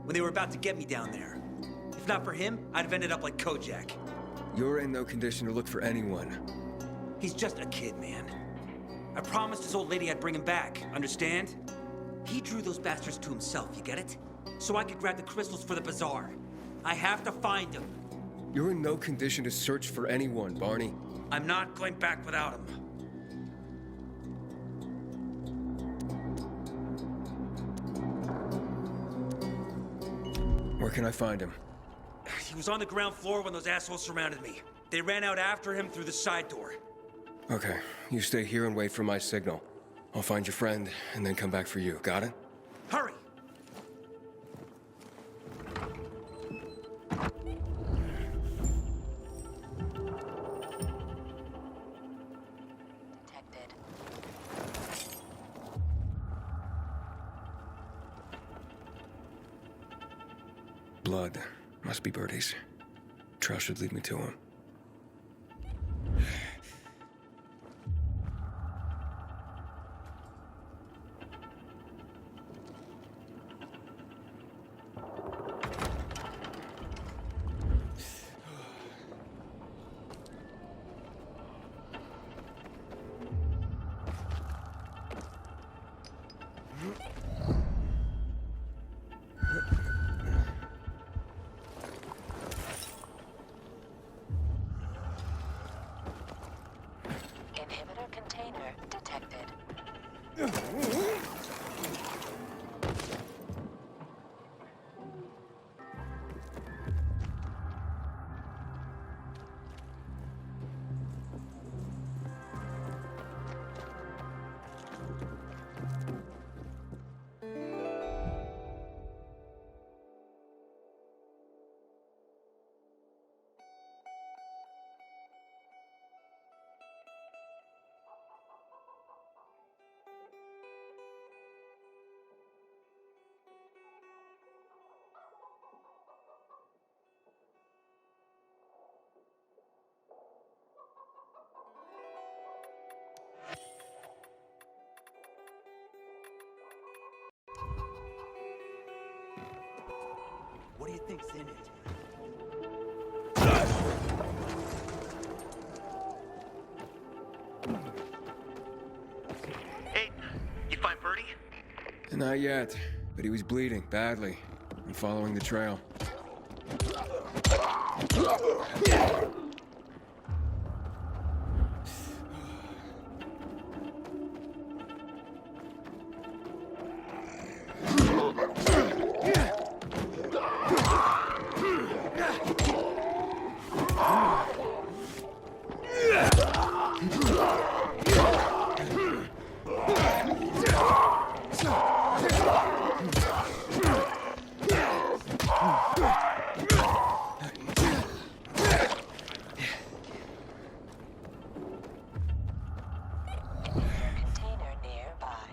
when they were about to get me down there. If not for him, I'd have ended up like Kojak. You're in no condition to look for anyone. He's just a kid, man. I promised his old lady I'd bring him back, understand? He drew those bastards to himself, you get it? So I could grab the crystals for the bazaar. I have to find him. You're in no condition to search for anyone, Barney. I'm not going back without him. Where can I find him? He was on the ground floor when those assholes surrounded me. They ran out after him through the side door. Okay, you stay here and wait for my signal. I'll find your friend and then come back for you. Got it? Hurry! Detected. Blood. Must be Birdie's. Trail should lead me to him. Inhibitor container detected. What do you think's in it? Hey, you find Birdie? Not yet, but he was bleeding badly. I'm following the trail. Container nearby.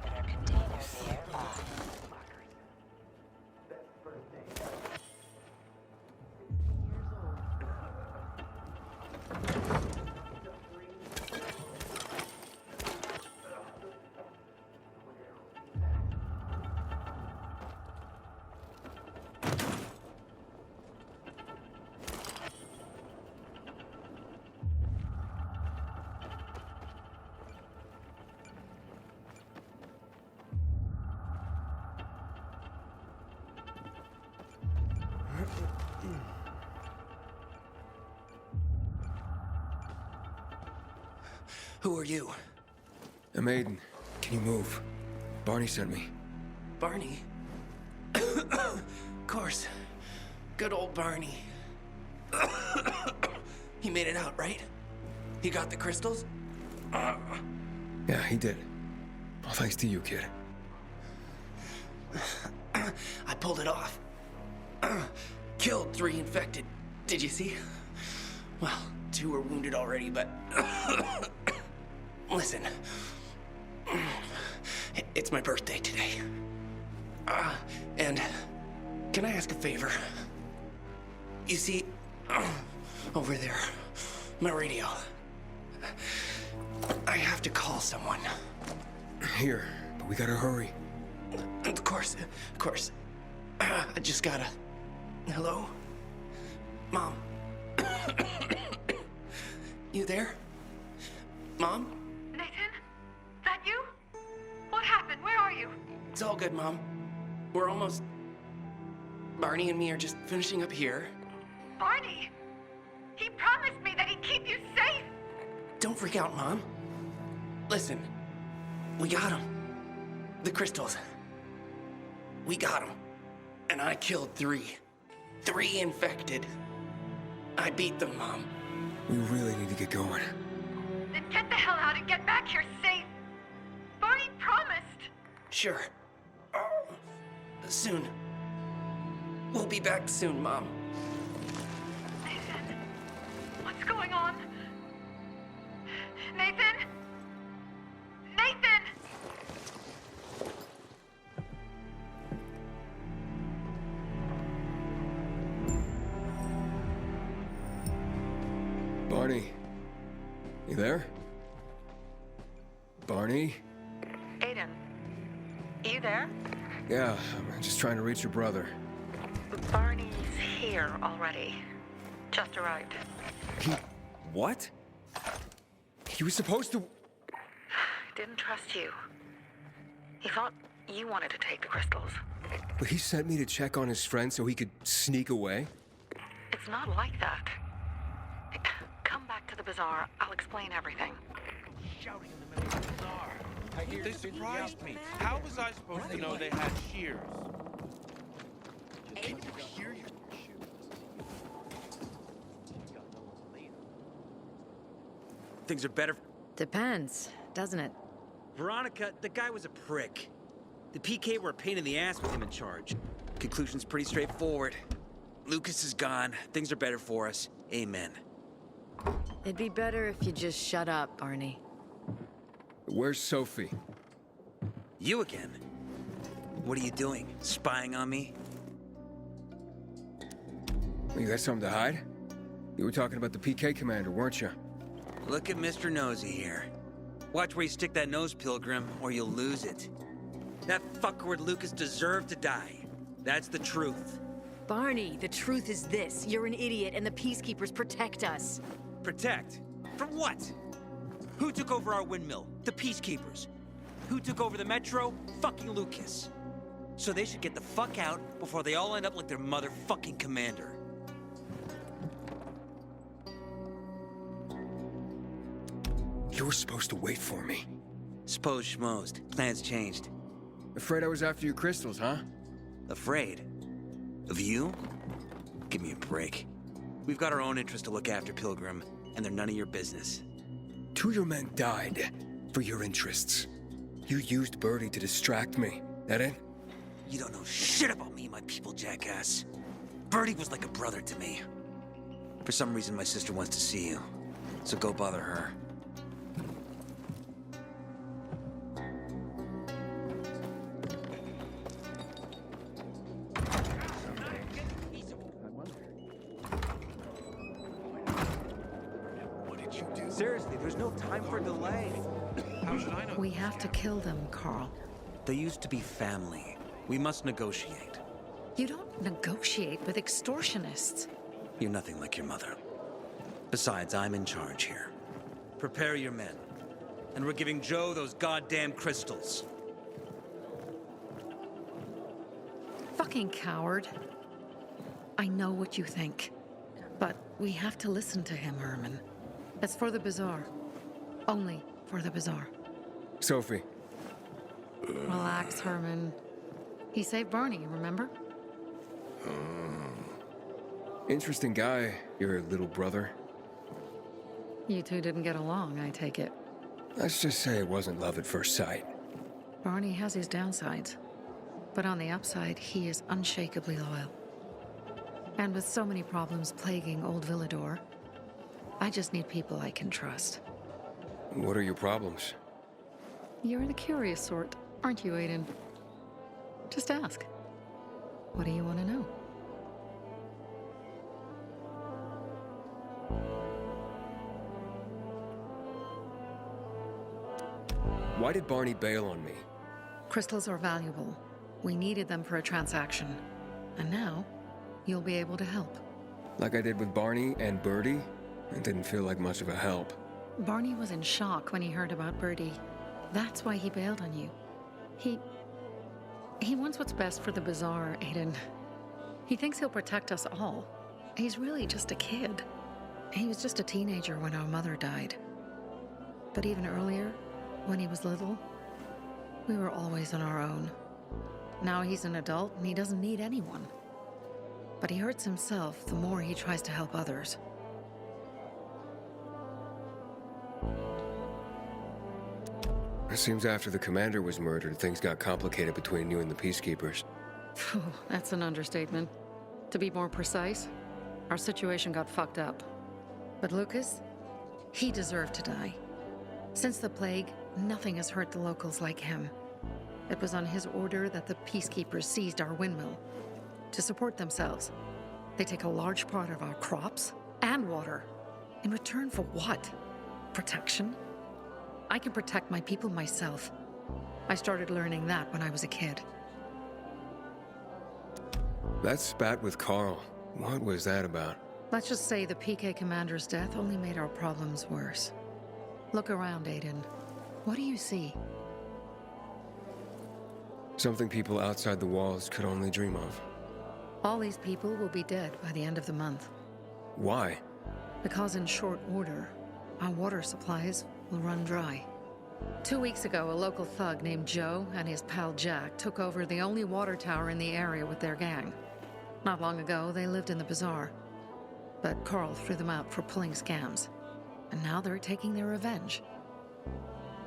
Inhibitor container nearby. Who are you? A maiden. Can you move? Barney sent me. Barney? Of course. Good old Barney. He made it out, right? He got the crystals? Yeah, he did. All thanks to you, kid. I pulled it off. Killed 3 infected. Did you see? Well, 2 were wounded already, but... Listen. It's my birthday today. And can I ask a favor? You see, over there, my radio. I have to call someone. Here, but we gotta hurry. Of course. I just gotta... Hello? Mom? You there? Mom? Nathan? That you? What happened? Where are you? It's all good, Mom. We're almost... Barney and me are just finishing up here. Barney! He promised me that he'd keep you safe! Don't freak out, Mom. Listen, we got him. The crystals. We got him. And I killed 3. 3 infected. I beat them, Mom. We really need to get going. Then get the hell out and get back here safe! Barney promised! Sure. Soon. We'll be back soon, Mom. Nathan? What's going on? Nathan? Nathan! Barney. You there? Barney? Aiden, you there? Yeah, I'm just trying to reach your brother. Barney's here already. Just arrived. What? He was supposed to... Didn't trust you. He thought you wanted to take the crystals. But he sent me to check on his friend so he could sneak away? It's not like that. Come back to the bazaar. I'll explain everything. Shouting in the middle of the bazaar. They surprised me. How was I supposed to know they had shears? Can you hear your shoes? Things are better. Depends, doesn't it? Veronica, the guy was a prick. The PK were a pain in the ass with him in charge. Conclusion's pretty straightforward. Lucas is gone. Things are better for us. Amen. It'd be better if you just shut up, Barney. Where's Sophie? You again? What are you doing? Spying on me? You got something to hide? You were talking about the PK commander, weren't you? Look at Mr. Nosy here. Watch where you stick that nose, Pilgrim, or you'll lose it. That fuckward Lucas deserved to die. That's the truth. Barney, the truth is this. You're an idiot and the Peacekeepers protect us. Protect? From what? Who took over our windmill? The Peacekeepers. Who took over the Metro? Fucking Lucas. So they should get the fuck out before they all end up like their motherfucking commander. You were supposed to wait for me. Suppose schmozed. Plans changed. Afraid I was after your crystals, huh? Afraid? Of you? Give me a break. We've got our own interests to look after, Pilgrim, and they're none of your business. 2 of your men died for your interests. You used Birdie to distract me. That it? You don't know shit about me, my people, jackass. Birdie was like a brother to me. For some reason, my sister wants to see you. So go bother her. Seriously, there's no time for delay. How should I know? We have to kill them, Carl. They used to be family. We must negotiate. You don't negotiate with extortionists. You're nothing like your mother. Besides, I'm in charge here. Prepare your men. And we're giving Joe those goddamn crystals. Fucking coward. I know what you think. But we have to listen to him, Herman. It's for the bazaar. Only for the bazaar. Sophie. Relax, Herman. He saved Barney, remember? Interesting guy, your little brother. You two didn't get along, I take it. Let's just say it wasn't love at first sight. Barney has his downsides, but on the upside, he is unshakably loyal. And with so many problems plaguing old Villador, I just need people I can trust. What are your problems? You're the curious sort, aren't you, Aiden? Just ask. What do you want to know? Why did Barney bail on me? Crystals are valuable. We needed them for a transaction. And now, you'll be able to help. Like I did with Barney and Birdie? It didn't feel like much of a help. Barney was in shock when he heard about Birdie. That's why he bailed on you. He wants what's best for the Bazaar, Aiden. He thinks he'll protect us all. He's really just a kid. He was just a teenager when our mother died. But even earlier, when he was little, we were always on our own. Now he's an adult and he doesn't need anyone. But he hurts himself the more he tries to help others. It seems after the commander was murdered, things got complicated between you and the Peacekeepers. Phew, that's an understatement. To be more precise, our situation got fucked up. But Lucas, he deserved to die. Since the plague, nothing has hurt the locals like him. It was on his order that the Peacekeepers seized our windmill. To support themselves, they take a large part of our crops and water. In return for what? Protection? I can protect my people myself. I started learning that when I was a kid. That spat with Carl, what was that about? Let's just say the PK commander's death only made our problems worse. Look around, Aiden. What do you see? Something people outside the walls could only dream of. All these people will be dead by the end of the month. Why? Because in short order, our water supplies will run dry. 2 weeks ago, a local thug named Joe and his pal Jack took over the only water tower in the area with their gang. Not long ago, they lived in the bazaar. But Carl threw them out for pulling scams. And now they're taking their revenge.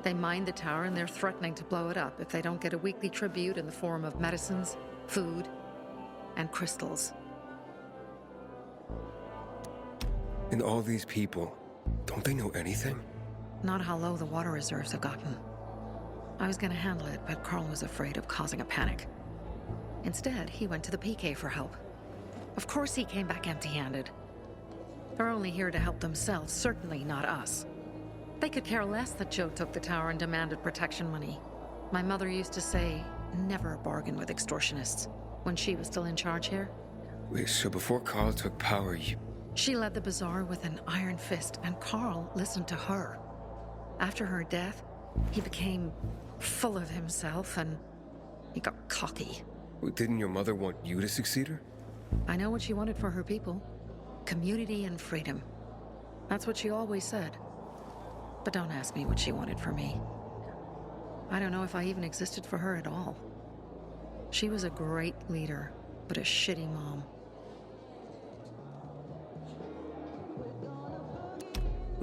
They mined the tower and they're threatening to blow it up if they don't get a weekly tribute in the form of medicines, food, and crystals. And all these people, don't they know anything? Not how low the water reserves have gotten. I was gonna handle it, but Carl was afraid of causing a panic. Instead, he went to the PK for help. Of course he came back empty-handed. They're only here to help themselves, certainly not us. They could care less that Joe took the tower and demanded protection money. My mother used to say, never bargain with extortionists, when she was still in charge here. Wait, so before Carl took power, She led the bazaar with an iron fist, and Carl listened to her. After her death, he became full of himself and he got cocky. Didn't your mother want you to succeed her? I know what she wanted for her people. Community and freedom. That's what she always said. But don't ask me what she wanted for me. I don't know if I even existed for her at all. She was a great leader, but a shitty mom.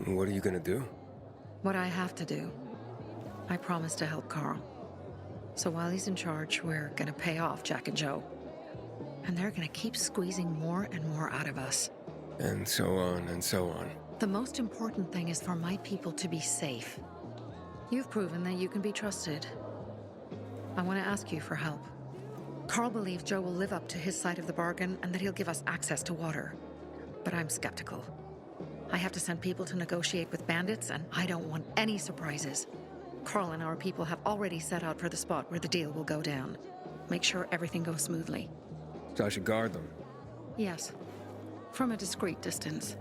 What are you gonna do? What I have to do. I promised to help Carl. So while he's in charge, we're gonna pay off Jack and Joe. And they're gonna keep squeezing more and more out of us. And so on and so on. The most important thing is for my people to be safe. You've proven that you can be trusted. I want to ask you for help. Carl believes Joe will live up to his side of the bargain and that he'll give us access to water. But I'm skeptical. I have to send people to negotiate with bandits, and I don't want any surprises. Carl and our people have already set out for the spot where the deal will go down. Make sure everything goes smoothly. So I should guard them? Yes. From a discreet distance.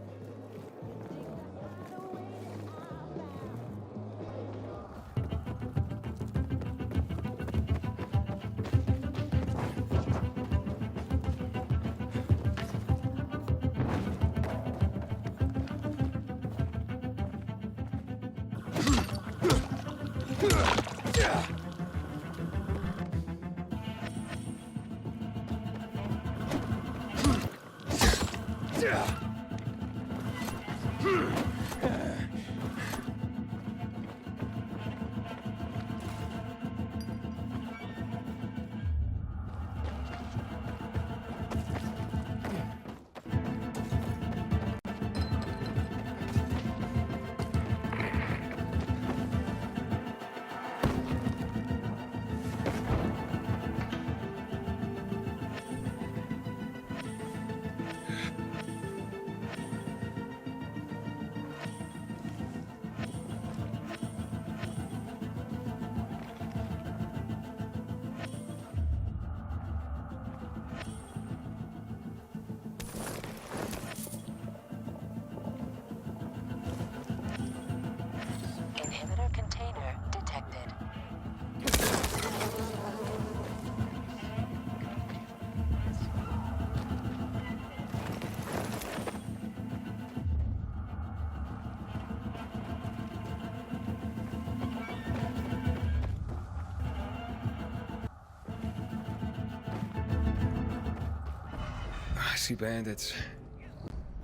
see bandits.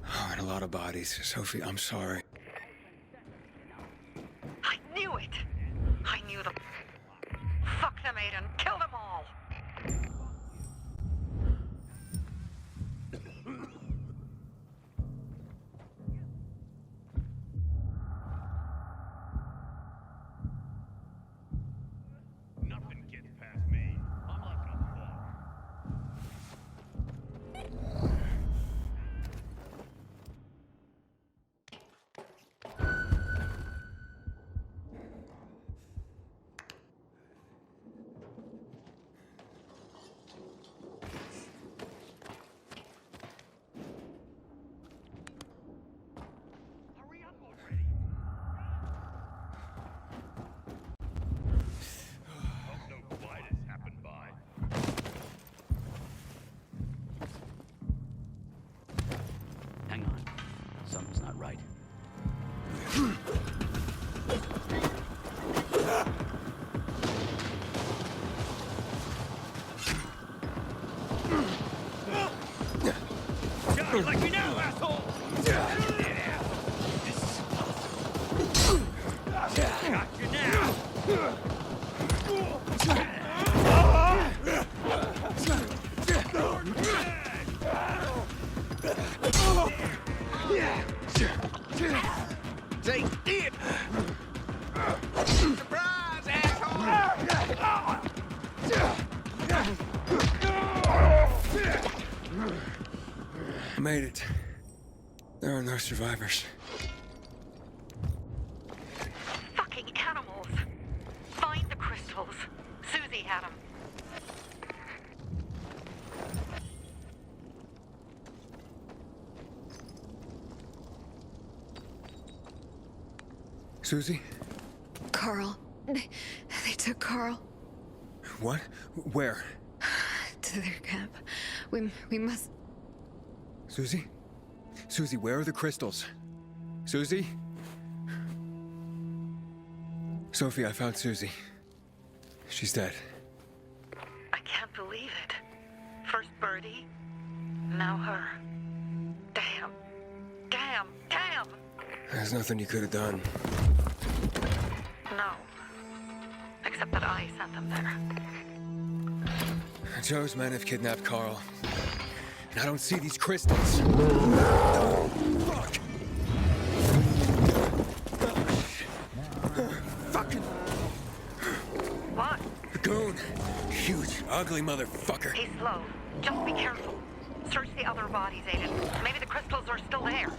Oh, and a lot of bodies. Sophie, I'm sorry. I knew it! I knew them. Fuck them, Aiden. Kill them all! Nothing gets past me. I'm like a hawk. Hurry up already. Hope no gliders happen by. Hang on. Something's not right. You like me now, asshole! Got you now! Say it! Surprise, asshole! Made it. There are no survivors. Fucking animals! Find the crystals. Susie had them. Susie? Carl. They took Carl What? Where? to their camp. We must... Susie? Susie, where are the crystals? Susie? Sophie, I found Susie. She's dead. I can't believe it. First Birdie, now her. Damn. Damn. Damn! There's nothing you could have done. No. Except that I sent them there. Joe's men have kidnapped Carl. And I don't see these crystals. Fuck! Fucking What? goon! Huge, ugly motherfucker. He's slow. Just be careful. Search the other bodies, Aiden. Maybe the crystals are still there.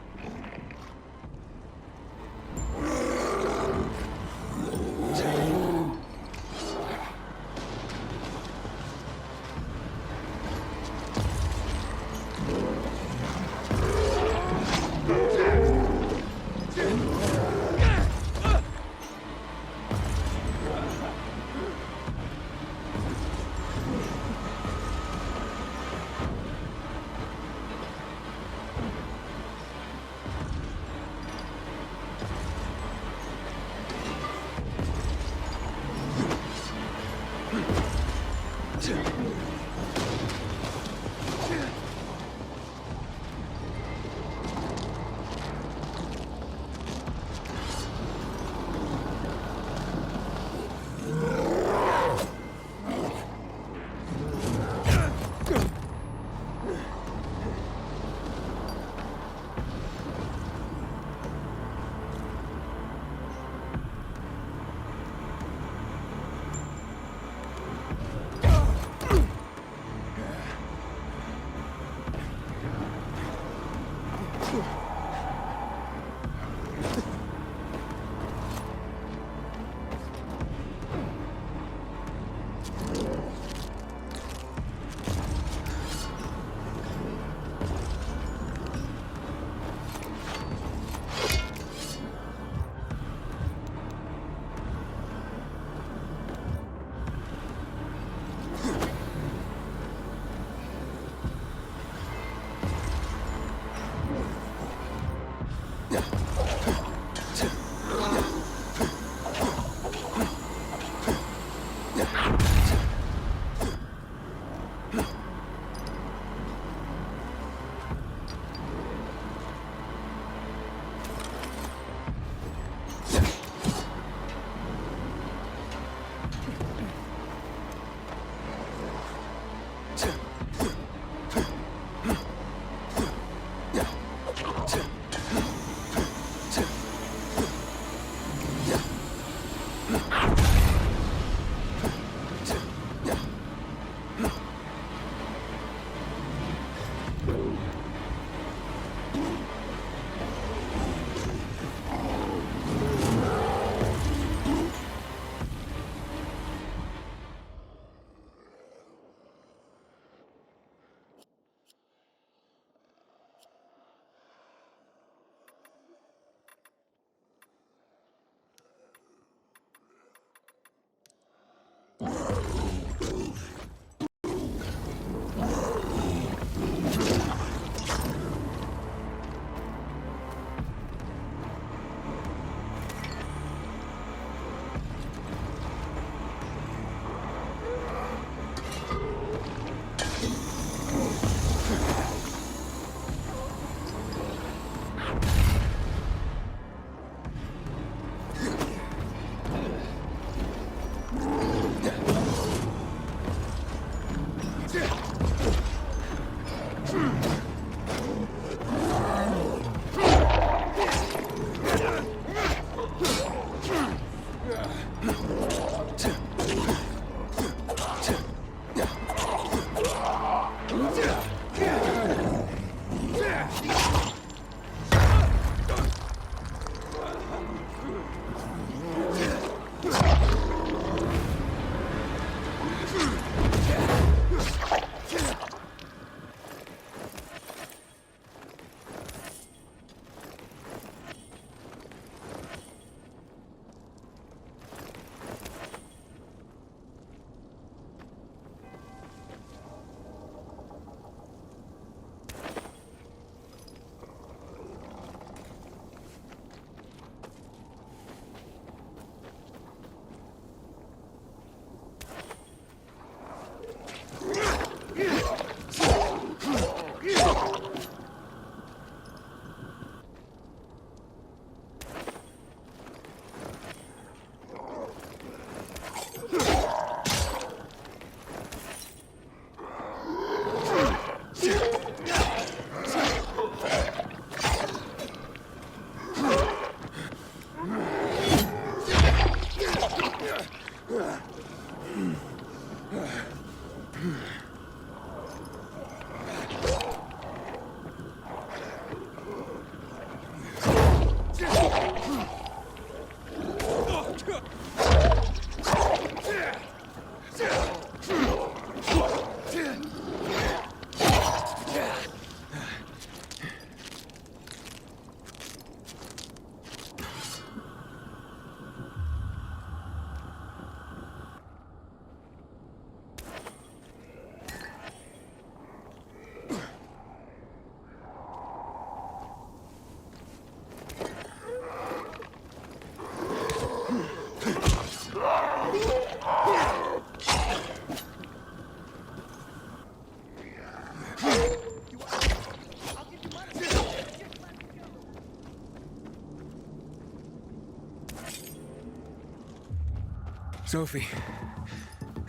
Sophie,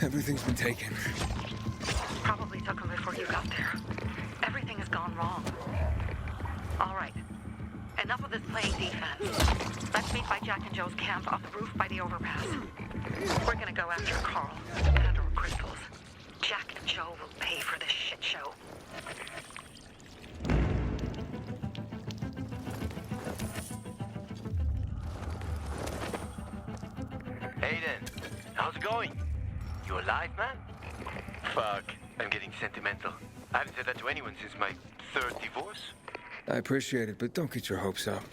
everything's been taken. Probably took him before you got there. Everything has gone wrong. All right. Enough of this playing defense. Let's meet by Jack and Joe's camp on the roof by the overpass. We're gonna go after Carl and our crystals. Jack and Joe will pay for this shit show. Aiden, how's it going? You alive, man? Fuck, I'm getting sentimental. I haven't said that to anyone since my third divorce. I appreciate it, but don't get your hopes up.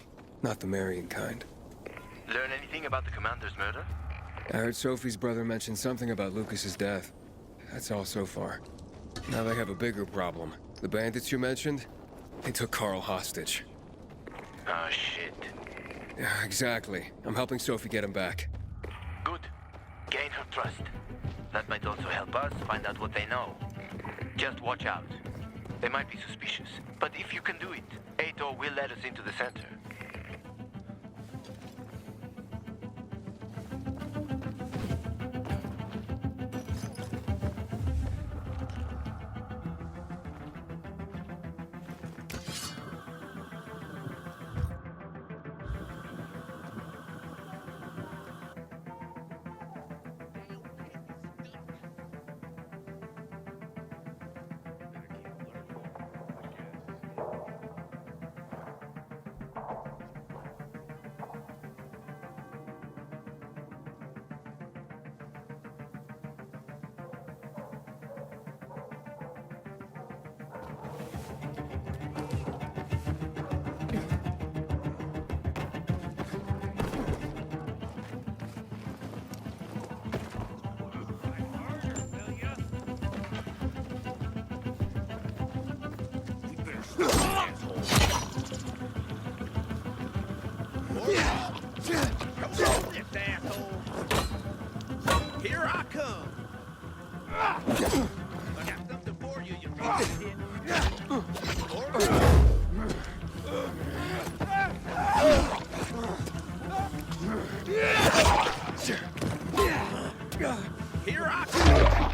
Not the marrying kind. Learn anything about the commander's murder? I heard Sophie's brother mention something about Lucas's death. That's all so far. Now they have a bigger problem. The bandits you mentioned, they took Carl hostage. Oh, shit. Yeah, exactly. I'm helping Sophie get him back. Good. Gain her trust. That might also help us find out what they know. Just watch out. They might be suspicious, but if you can do it, Ato will let us into the center. Here I come. I got something for you, you piece of shit. Here I come.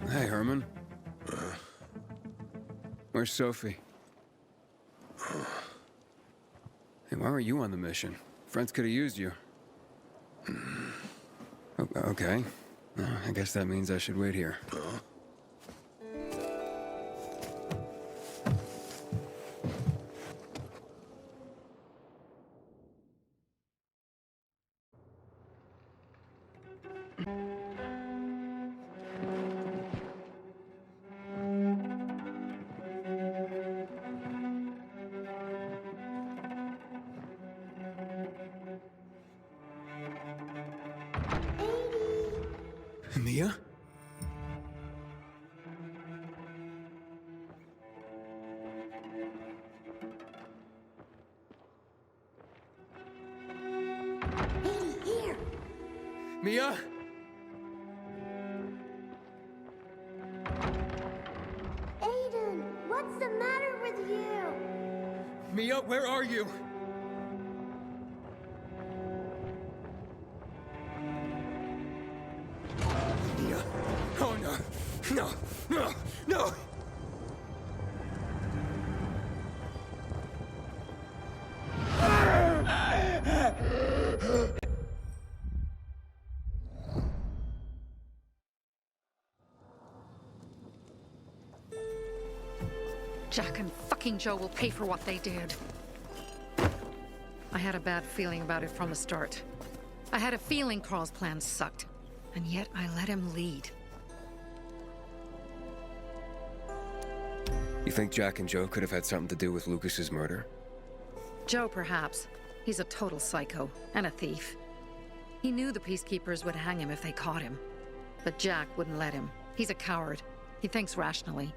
Hey, Herman. Where's Sophie? Hey, why weren't you on the mission? Friends could have used you. Okay. I guess that means I should wait here. Mia? Mia? Aiden, what's the matter with you? Mia, where are you? Mia. Oh no. No. No. No. Jack and fucking Joe will pay for what they did. I had a bad feeling about it from the start. I had a feeling Carl's plan sucked, and yet I let him lead. You think Jack and Joe could have had something to do with Lucas's murder? Joe, perhaps. He's a total psycho and a thief. He knew the peacekeepers would hang him if they caught him. But Jack wouldn't let him. He's a coward. He thinks rationally.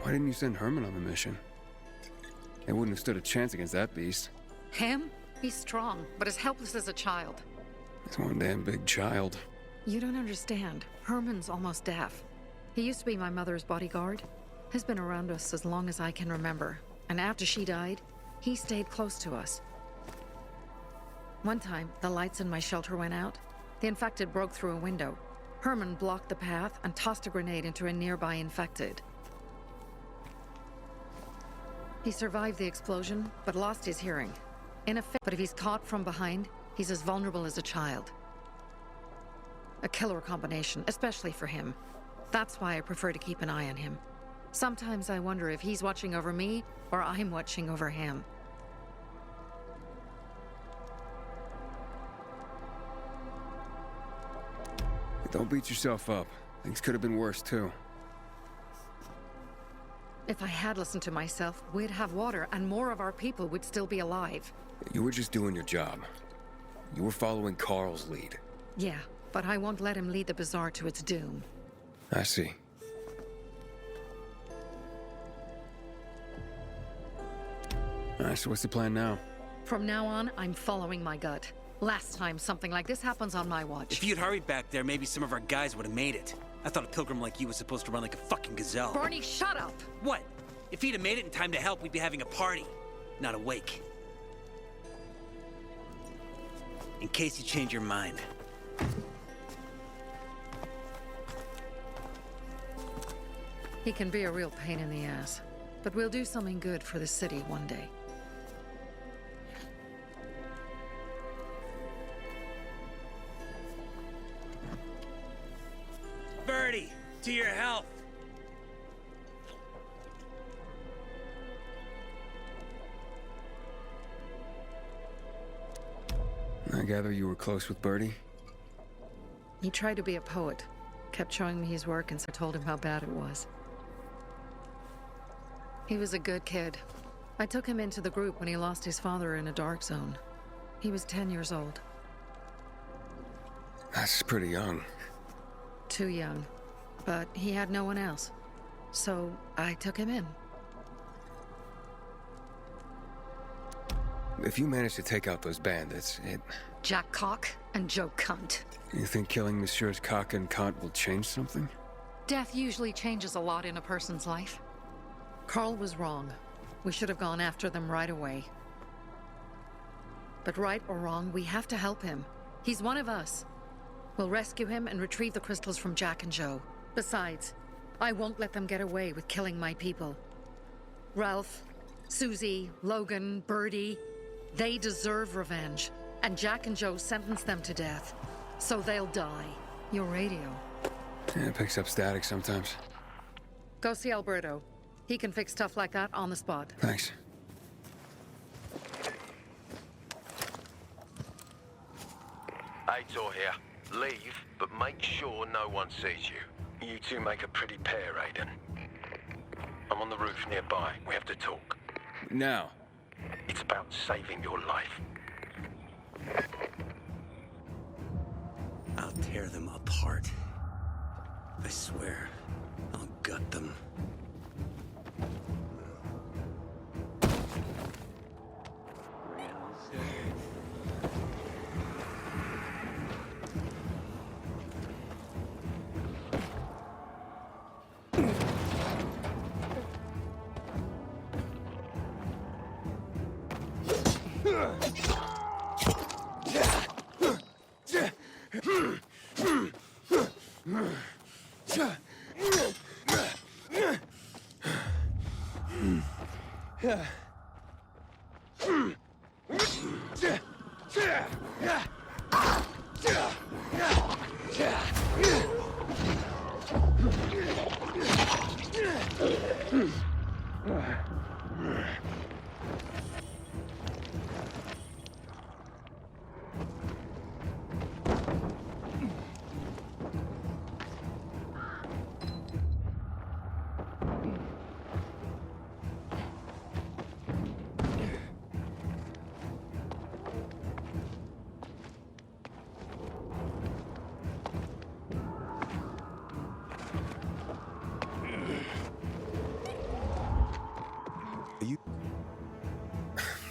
Why didn't you send Herman on the mission? They wouldn't have stood a chance against that beast. Him? He's strong, but as helpless as a child. He's one damn big child. You don't understand. Herman's almost deaf. He used to be my mother's bodyguard. He's been around us as long as I can remember. And after she died, he stayed close to us. One time, the lights in my shelter went out. The infected broke through a window. Herman blocked the path and tossed a grenade into a nearby infected. He survived the explosion, but lost his hearing. But if he's caught from behind, he's as vulnerable as a child. A killer combination, especially for him. That's why I prefer to keep an eye on him. Sometimes I wonder if he's watching over me, or I'm watching over him. Don't beat yourself up. Things could have been worse, too. If I had listened to myself, we'd have water and more of our people would still be alive. You were just doing your job. You were following Carl's lead. Yeah, but I won't let him lead the Bazaar to its doom. I see. Alright, so what's the plan now? From now on, I'm following my gut. Last time something like this happens on my watch. If you'd hurried back there, maybe some of our guys would have made it. I thought a pilgrim like you was supposed to run like a fucking gazelle. Barney, shut up! What? If he'd have made it in time to help, we'd be having a party, not a wake. In case you change your mind. He can be a real pain in the ass, but we'll do something good for the city one day. Birdie, to your health. I gather you were close with Birdie? He tried to be a poet, kept showing me his work, and so I told him how bad it was. He was a good kid. I took him into the group when he lost his father in a dark zone. He was 10 years old. That's pretty young. Too young. But he had no one else. So I took him in. If you manage to take out those bandits, Jack Cock and Joe Cunt. You think killing Messieurs Cock and Cunt will change something? Death usually changes a lot in a person's life. Carl was wrong. We should have gone after them right away. But right or wrong, we have to help him. He's one of us. We'll rescue him and retrieve the crystals from Jack and Joe. Besides, I won't let them get away with killing my people. Ralph, Susie, Logan, Birdie, they deserve revenge. And Jack and Joe sentenced them to death. So they'll die. Your radio. Yeah, it picks up static sometimes. Go see Alberto. He can fix stuff like that on the spot. Thanks. Aitor here. Leave, but make sure no one sees you. You two make a pretty pair, Aiden. I'm on the roof nearby. We have to talk. Now. It's about saving your life. I'll tear them apart. I swear, I'll gut them.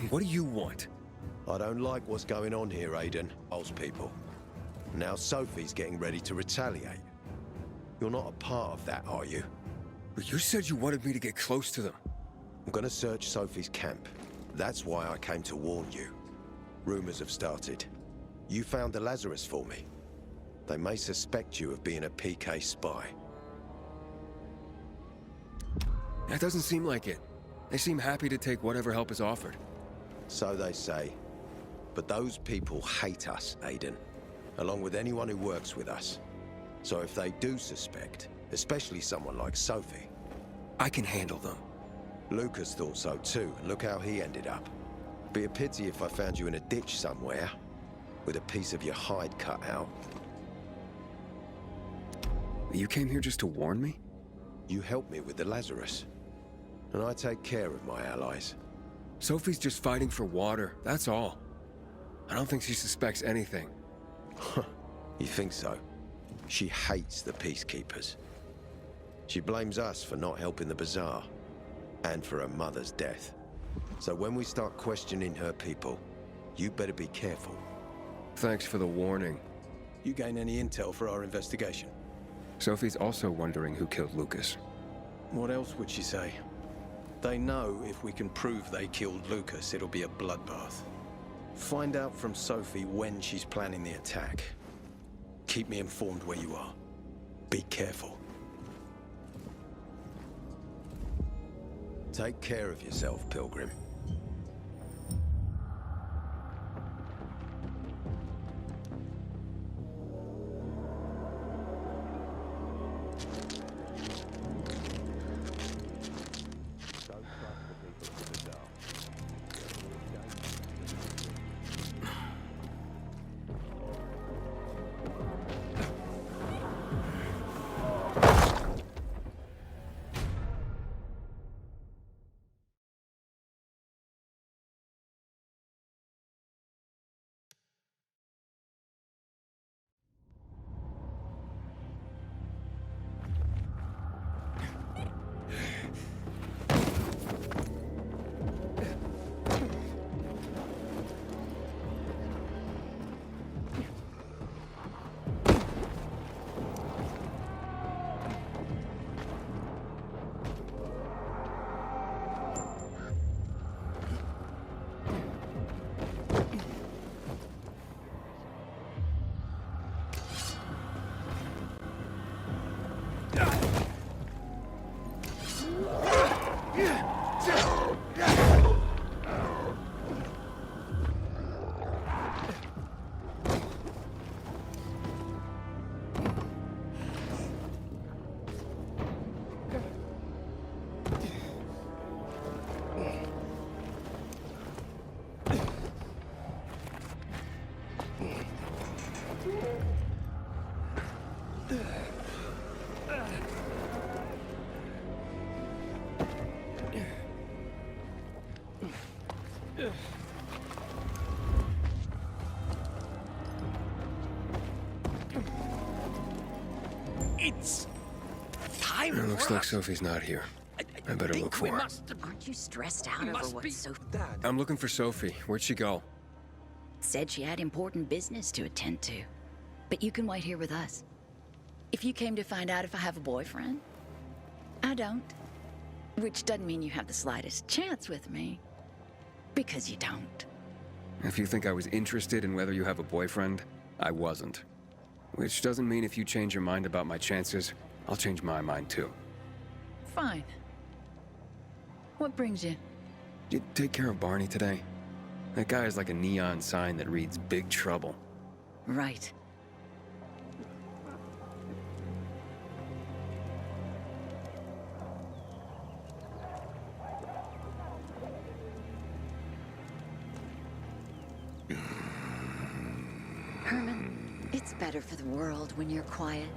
What do you want? I don't like what's going on here, Aiden. Those people. Now Sophie's getting ready to retaliate. You're not a part of that, are you? But you said you wanted me to get close to them. I'm gonna search Sophie's camp. That's why I came to warn you. Rumors have started. You found the Lazarus for me. They may suspect you of being a PK spy. That doesn't seem like it. They seem happy to take whatever help is offered. So they say. But those people hate us, Aiden. Along with anyone who works with us. So if they do suspect, especially someone like Sophie... I can handle them. Lucas thought so too, and look how he ended up. Be a pity if I found you in a ditch somewhere, with a piece of your hide cut out. You came here just to warn me? You helped me with the Lazarus. And I take care of my allies. Sophie's just fighting for water, that's all. I don't think she suspects anything. You think so? She hates the peacekeepers. She blames us for not helping the bazaar, and for her mother's death. So when we start questioning her people, you better be careful. Thanks for the warning. You gain any intel for our investigation? Sophie's also wondering who killed Lucas. What else would she say? They know if we can prove they killed Lucas, it'll be a bloodbath. Find out from Sophie when she's planning the attack. Keep me informed where you are. Be careful. Take care of yourself, Pilgrim. It's time. It looks like Sophie's not here. I better look for her. Aren't you stressed out over what Sophie... I'm looking for Sophie. Where'd she go? Said she had important business to attend to. But you can wait here with us. If you came to find out if I have a boyfriend, I don't. Which doesn't mean you have the slightest chance with me. Because you don't. If you think I was interested in whether you have a boyfriend, I wasn't. Which doesn't mean if you change your mind about my chances, I'll change my mind too. Fine. What brings you? Did you take care of Barney today? That guy is like a neon sign that reads Big Trouble. Right. Herman, it's better for the world when you're quiet.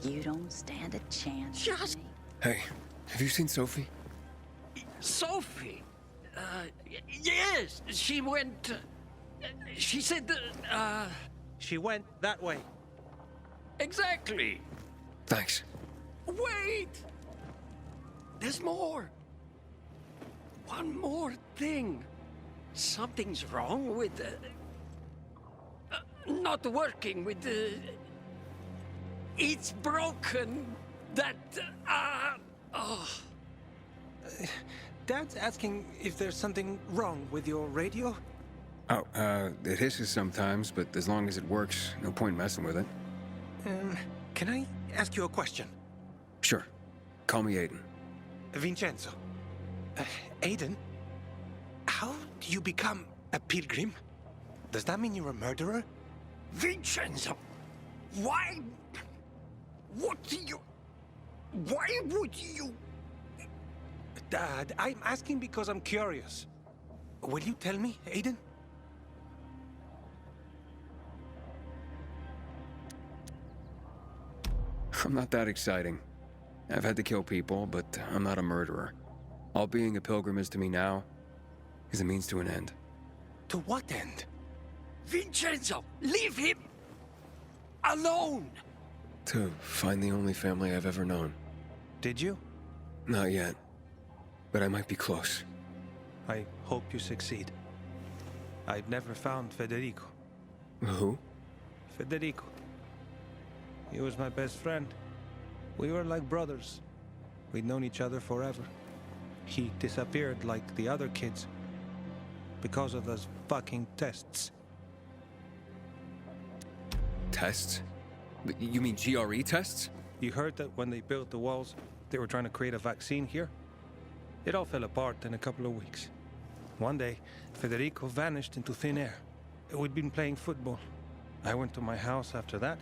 You don't stand a chance. Just... Hey, have you seen Sophie? Sophie? Yes, she went... she said that, She went that way. Exactly. Thanks. Wait! There's more. One more thing. Something's wrong with not working with the... It's broken. That, oh. Dad's asking if there's something wrong with your radio? Oh, it hisses sometimes, but as long as it works, no point messing with it. Can I ask you a question? Sure. Call me Aiden. Vincenzo. Aiden? How do you become a pilgrim? Does that mean you're a murderer? Vincenzo! Why? What do you... Why would you... Dad, I'm asking because I'm curious. Will you tell me, Aiden? I'm not that exciting. I've had to kill people, but I'm not a murderer. All being a pilgrim is to me now is a means to an end. To what end? Vincenzo, leave him alone! To find the only family I've ever known. Did you? Not yet, but I might be close. I hope you succeed. I've never found Federico. Who? Federico. He was my best friend. We were like brothers. We'd known each other forever. He disappeared like the other kids. Because of those fucking tests. Tests? You mean GRE tests? You heard that when they built the walls, they were trying to create a vaccine here? It all fell apart in a couple of weeks. One day, Federico vanished into thin air. We'd been playing football. I went to my house after that.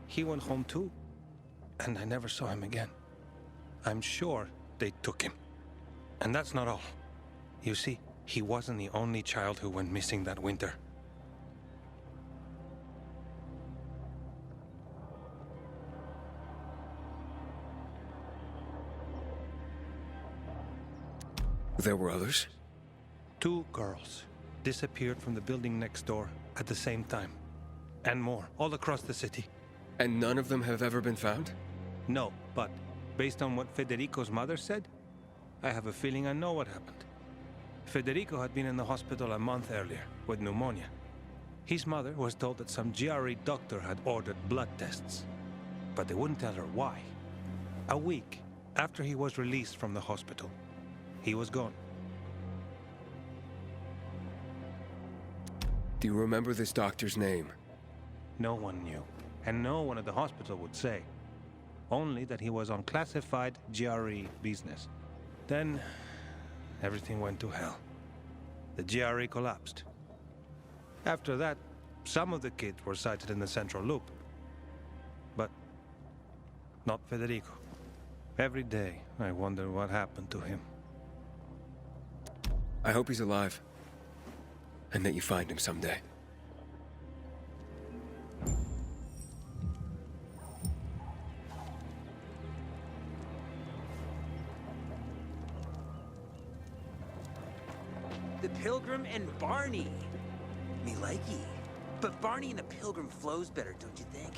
He went home too. And I never saw him again. I'm sure they took him. And that's not all. You see, he wasn't the only child who went missing that winter. There were others? 2 girls disappeared from the building next door at the same time. And more, all across the city. And none of them have ever been found? No, but based on what Federico's mother said, I have a feeling I know what happened. Federico had been in the hospital a month earlier with pneumonia. His mother was told that some GRE doctor had ordered blood tests, but they wouldn't tell her why. A week after he was released from the hospital, he was gone. Do you remember this doctor's name? No one knew, and no one at the hospital would say. only that he was on classified GRE business. Then, everything went to hell. The GRE collapsed. After that, some of the kids were sighted in the central loop. But not Federico. Every day, I wonder what happened to him. I hope he's alive. And that you find him someday. The Pilgrim and Barney. Me likey. But Barney and the Pilgrim flows better, don't you think?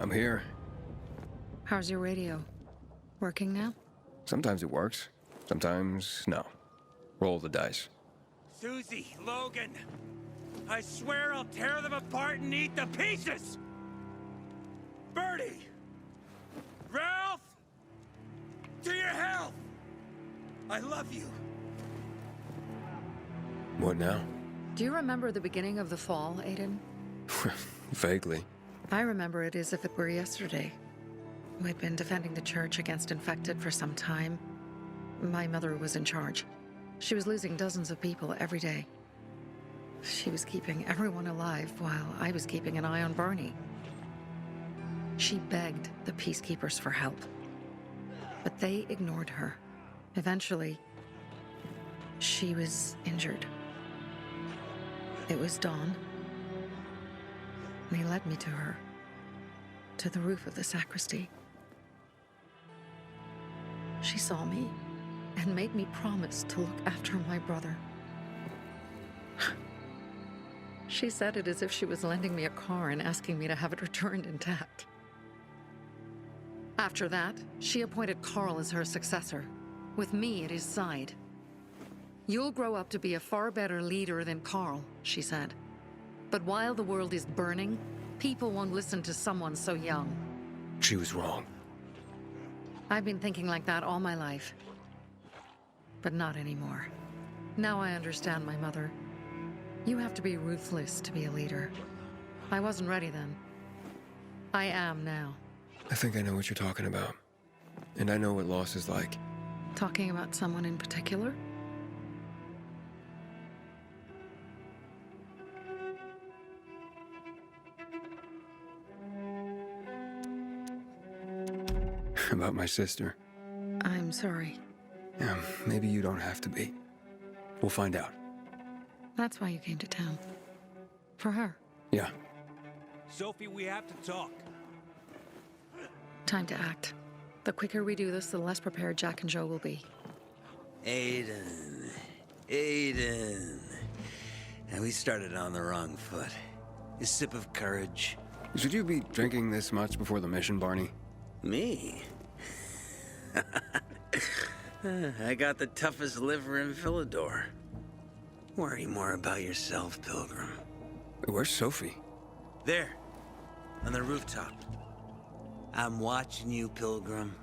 I'm here. How's your radio? Working now? Sometimes it works. Sometimes, no. Roll the dice. Susie, Logan, I swear I'll tear them apart and eat the pieces! Bertie! Ralph! To your health! I love you. What now? Do you remember the beginning of the fall, Aiden? Vaguely. I remember it as if it were yesterday. We'd been defending the church against infected for some time. My mother was in charge. She was losing dozens of people every day. She was keeping everyone alive while I was keeping an eye on Barney. She begged the peacekeepers for help, but they ignored her. Eventually, she was injured. It was dawn. They led me to her, to the roof of the sacristy. She saw me and made me promise to look after my brother. She said it as if she was lending me a car and asking me to have it returned intact. After that, she appointed Carl as her successor, with me at his side. You'll grow up to be a far better leader than Carl, she said. But while the world is burning, people won't listen to someone so young. She was wrong. I've been thinking like that all my life. But not anymore. Now I understand my mother. You have to be ruthless to be a leader. I wasn't ready then. I am now. I think I know what you're talking about. And I know what loss is like. Talking about someone in particular? About my sister. I'm sorry. Yeah, maybe you don't have to be. We'll find out. That's why you came to town. For her. Yeah. Sophie, we have to talk. Time to act. The quicker we do this, the less prepared Jack and Joe will be. Aiden. Aiden. And we started on the wrong foot. A sip of courage. Should you be drinking this much before the mission, Barney? Me? I got the toughest liver in Philidor. Worry more about yourself, Pilgrim. Where's Sophie? There, on the rooftop. I'm watching you, Pilgrim.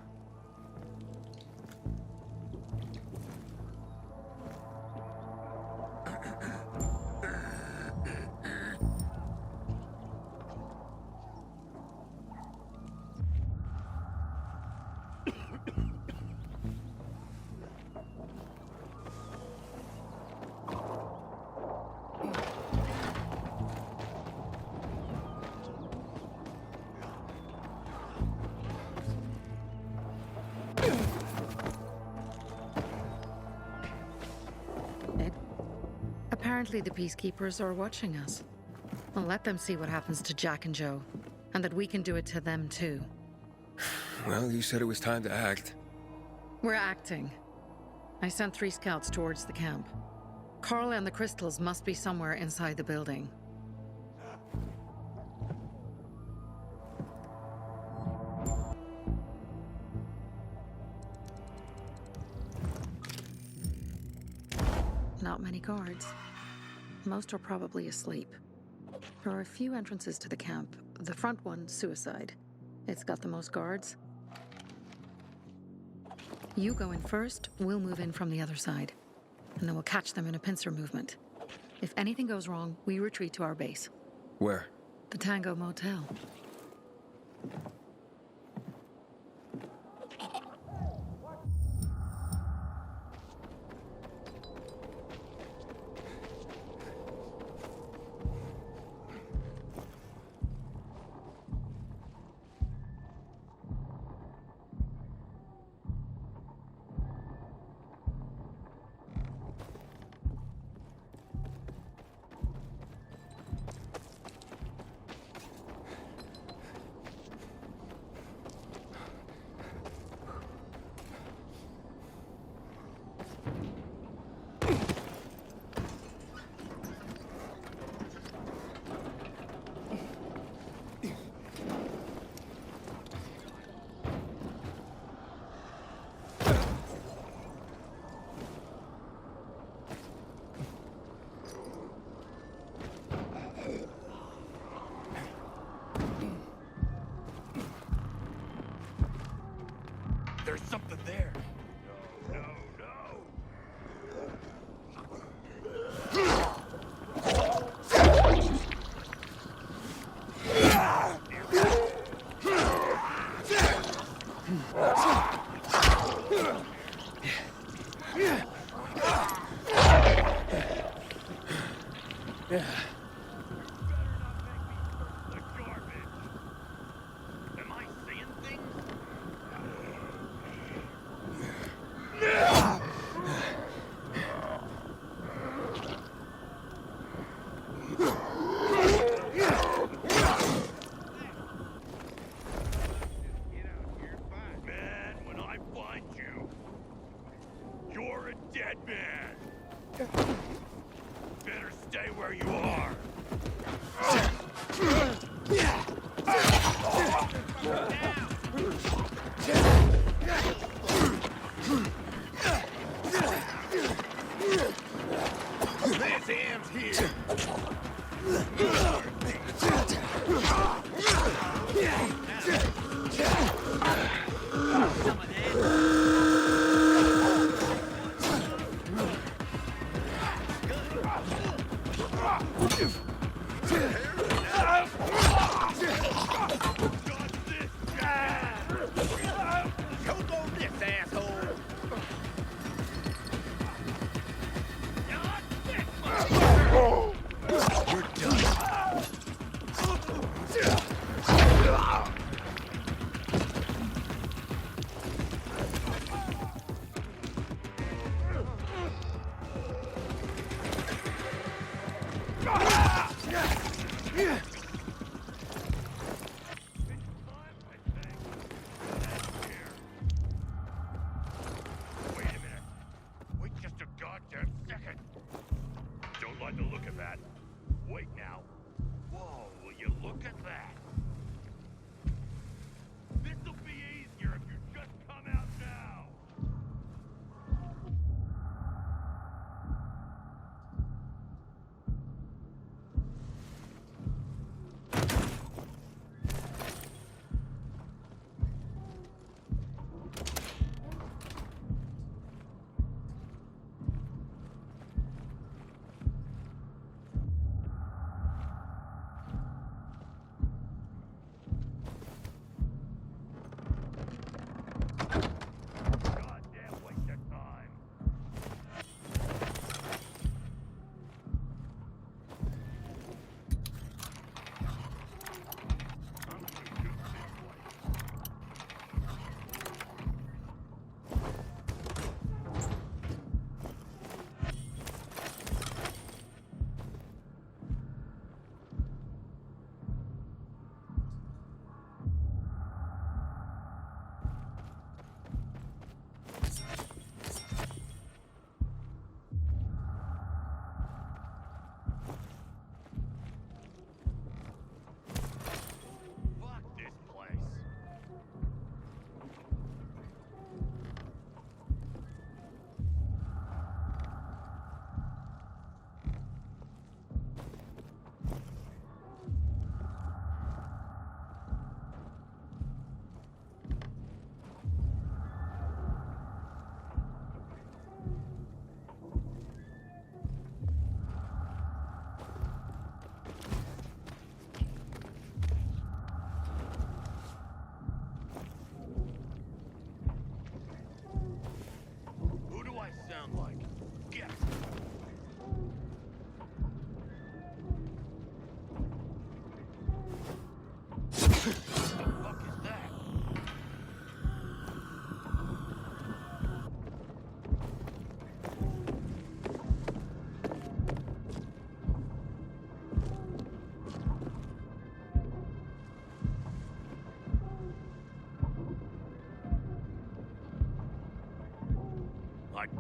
Apparently the peacekeepers are watching us. Well, let them see what happens to Jack and Joe, and that we can do it to them too. Well, you said it was time to act. We're acting. I sent 3 scouts towards the camp. Carl and the crystals must be somewhere inside the building. not many guards. Most are probably asleep. There are a few entrances to the camp. The front one, suicide. It's got the most guards. You go in first, we'll move in from the other side. And then we'll catch them in a pincer movement. If anything goes wrong, we retreat to our base. Where? The Tango Motel. There's something there.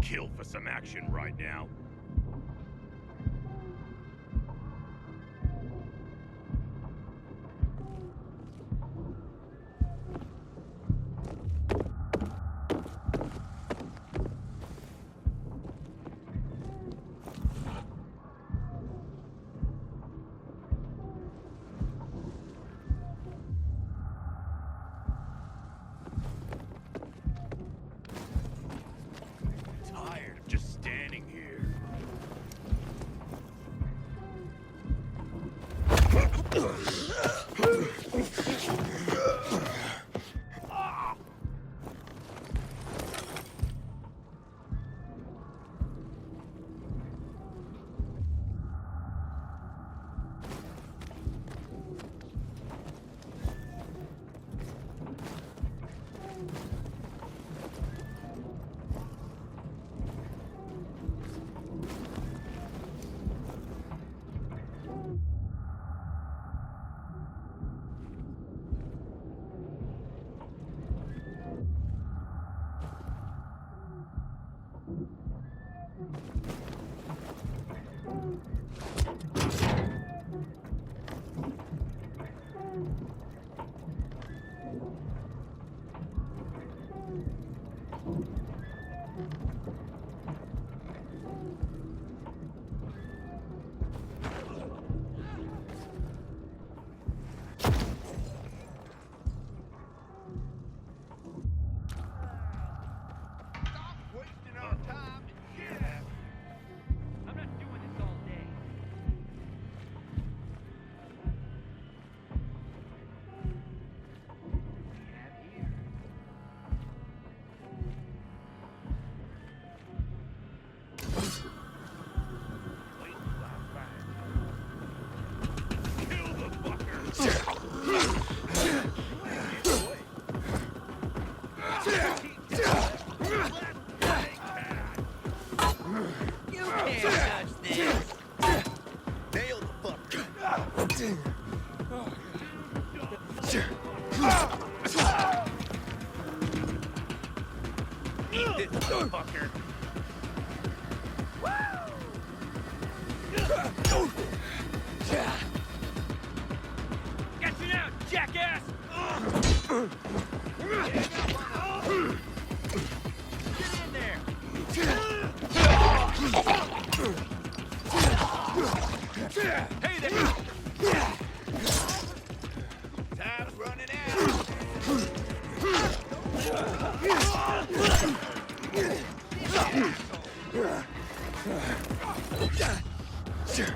kill for some action right now. Tired of just standing here. Eat this, motherfucker. Got you now, jackass! Get in there! Hey there! Time's running out! Sure.